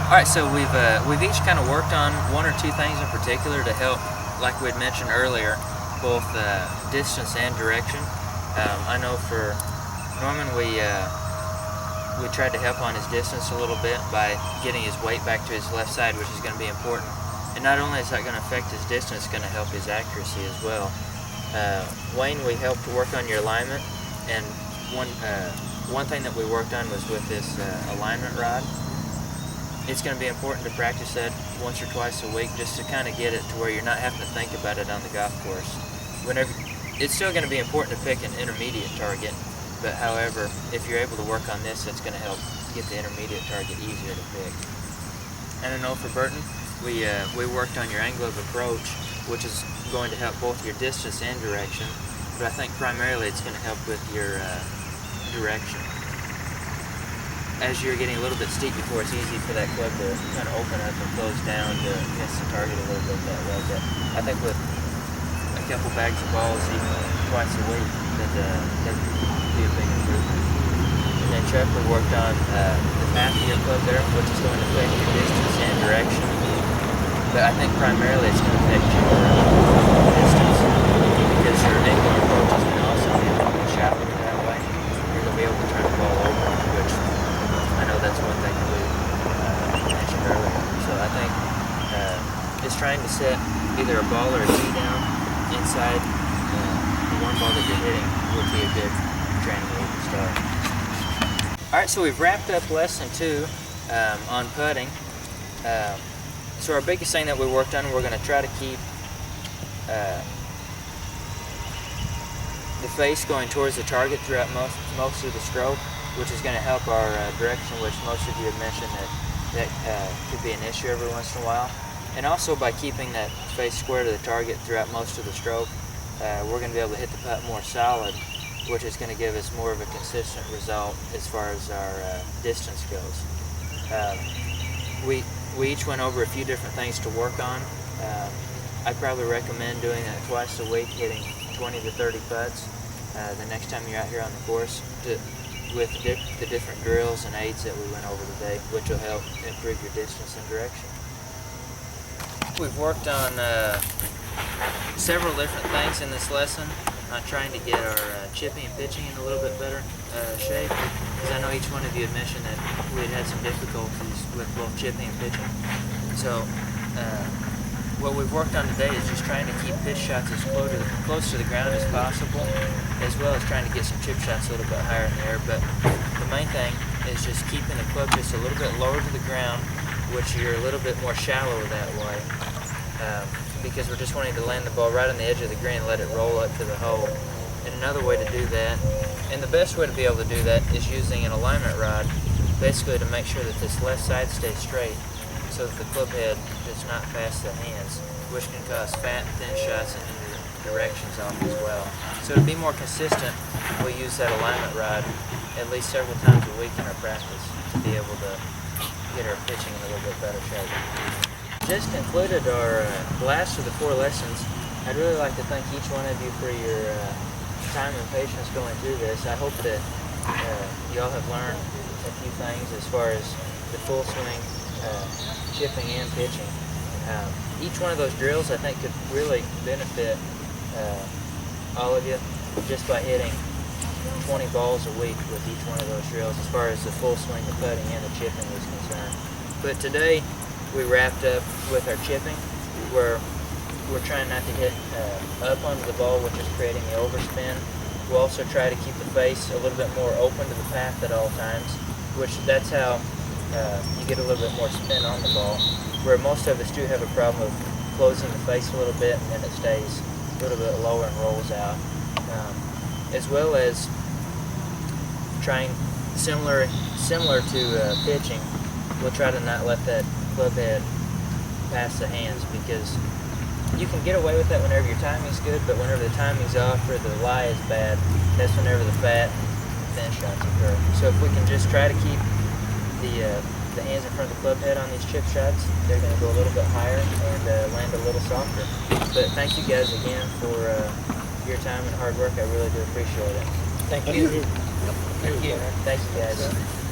All right, so we've each kind of worked on one or two things in particular to help, like we'd mentioned earlier, both distance and direction. I know for Norman, we tried to help on his distance a little bit by getting his weight back to his left side, which is going to be important. And not only is that going to affect his distance, it's going to help his accuracy as well. Wayne, we helped work on your alignment, and one thing that we worked on was with this alignment rod. It's going to be important to practice that once or twice a week, just to kind of get it to where you're not having to think about it on the golf course. It's still going to be important to pick an intermediate target, but however, if you're able to work on this, it's going to help get the intermediate target easier to pick. And I know for Burton, we worked on your angle of approach, which is going to help both your distance and direction, but I think primarily it's going to help with your direction. As you're getting a little bit steep before, it's easy for that club to kind of open up and close down to miss the target a little bit that way. But I think with a couple bags of balls even twice a week, that would be a big improvement. And then Chuck, we worked on the path of your club there, which is going to affect your distance and direction. But I think primarily it's going to affect your distance, because your angle approach is going to also be a little bit shallower that way. You're going to be able to turn the ball over, which I know that's one thing that we mentioned earlier. So I think just trying to set either a ball or a tee down inside the one ball that you're hitting would be a good training wheel to start. Alright, so we've wrapped up lesson 2 on putting. So our biggest thing that we worked on, we're going to try to keep the face going towards the target throughout most of the stroke, which is going to help our direction, which most of you had mentioned that could be an issue every once in a while. And also by keeping that face square to the target throughout most of the stroke, we're going to be able to hit the putt more solid, which is going to give us more of a consistent result as far as our distance goes. We each went over a few different things to work on. I'd probably recommend doing that twice a week, hitting 20 to 30 putts the next time you're out here on the course, with the different drills and aids that we went over today, which will help improve your distance and direction. We've worked on several different things in this lesson on trying to get our chipping and pitching in a little bit better shape, because I know each one of you had mentioned that we had some difficulties with both chipping and pitching. So what we've worked on today is just trying to keep pitch shots as close to the ground as possible, as well as trying to get some chip shots a little bit higher in the air. But the main thing is just keeping the club just a little bit lower to the ground, which you're a little bit more shallow that way, because we're just wanting to land the ball right on the edge of the green and let it roll up to the hole. And another way to do that, and the best way to be able to do that, is using an alignment rod, basically to make sure that this left side stays straight, so that the club head does not pass the hands, which can cause fat and thin shots and your directions off as well. So to be more consistent, we use that alignment rod at least several times a week in our practice to be able to get our pitching in a little bit better shape. Just concluded our last of the 4 lessons. I'd really like to thank each one of you for your time and patience going through this. I hope that you all have learned a few things as far as the full swing, chipping and pitching. Each one of those drills, I think, could really benefit all of you just by hitting 20 balls a week with each one of those drills, as far as the full swing, the putting, and the chipping is concerned. But today we wrapped up with our chipping, where we're trying not to hit up onto the ball, which is creating the overspin. We'll also try to keep the face a little bit more open to the path at all times, which that's how you get a little bit more spin on the ball, where most of us do have a problem of closing the face a little bit and then it stays a little bit lower and rolls out. As well as trying, similar to pitching, we'll try to not let that club head pass the hands, because you can get away with that whenever your timing's good, but whenever the timing's off or the lie is bad, that's whenever the fat and thin shots occur. So if we can just try to keep the hands in front of the club head on these chip shots, they're going to go a little bit higher and land a little softer. But thank you guys again for your time and hard work. I really do appreciate it. Thank you. Thank you. Thank you guys.